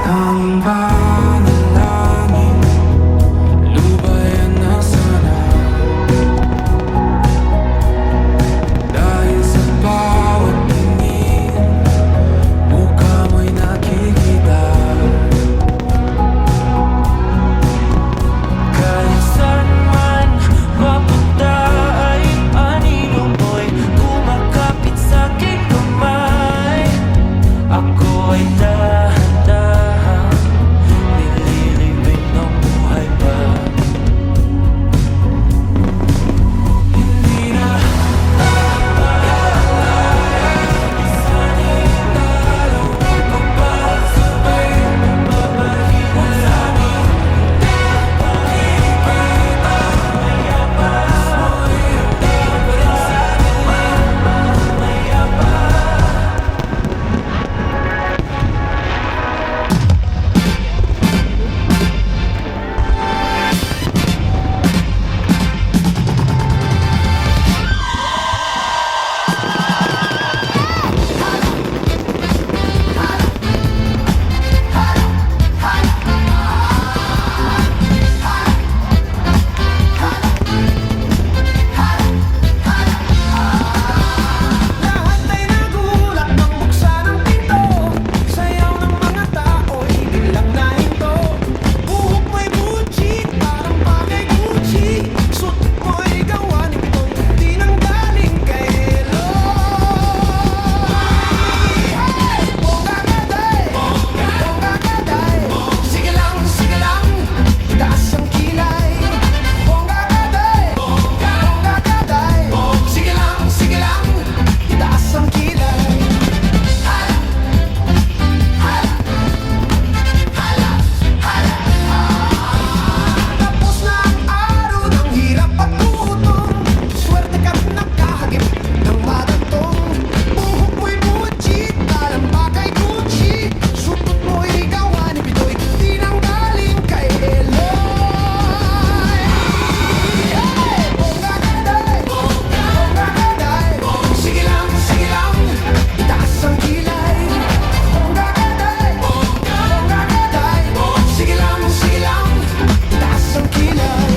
Tanging panalangin, lubayan na sana. Dahil sa bawat tingin, mukha mo'y nakikita. Kahit saan man mapunta ay anino mo'y kumakapit sa'king kamay. Ako ay dahan-dahan nililibing ng buhay pa. Hindi na isanay lalo magpapasabay, babalik mo sa'min. Nakikita mayapas mo'y dapat sa'kin mayapas. Lahat ay nagulat nang buksan ang pinto. Sayaw ng mga tao'y biglang nahinto. Buhok mo'y Gucci, parang bagay Gucci. Suot mo'y gawa ni pitong di nang galing kay Eloy. Bongga kaday, sige lang, itaas ang kilay. Bongga kaday, sige lang, itaas ang kilay. Tapos na ang araw ng hirap at gutom. Swerte ka't nakahagip ng madatong. Buhok mo'y Gucci, talamba kay Gucci. Sutot mo'y gawa ni Pitoy, di nang galing kay Eloy. Bongga kaday, sige lang, itaas ang kilay. Bongga kaday, sige lang, itaas ang kilay.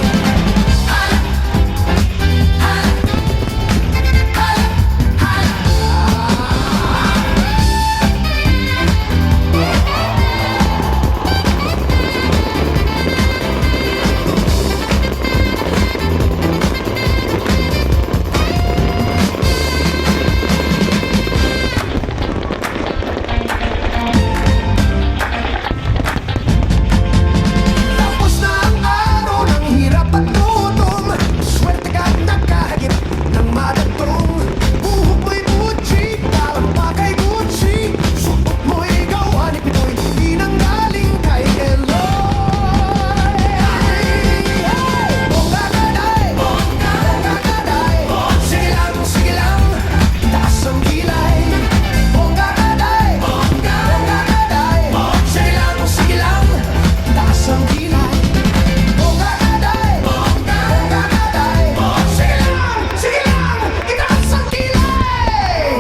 Tapos na ang araw ng hirap at gutom. Swerte ka't nakahagip ng madatong. Buhok mo'y Gucci, talamba kay Gucci. Suot mo'y gawa ni Pitoy, di nang galing kay Eloy. Bongga kaday, sige lang, itaas ang kilay. Bongga kaday, sige lang, itaas ang kilay. Bongga kaday, sige lang, itaas ang kilay.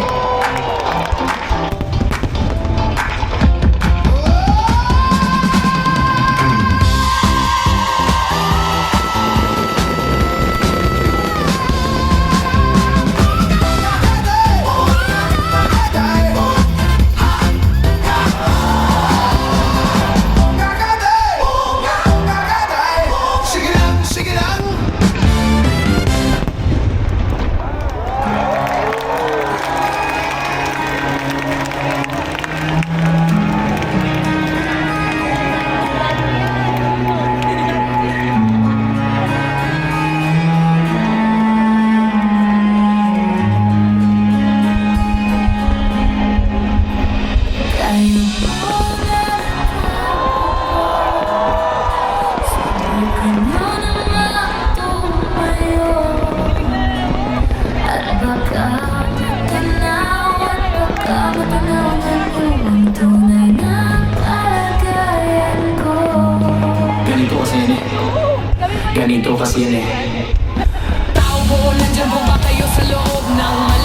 Sige lang. Tayo muna, subukan mo namang tumayo. At baka matanaw ng iyong tunay na kalagayan ko. Ganito kasi yan eh. Tao po, nandiyan po ba kayo sa loob ng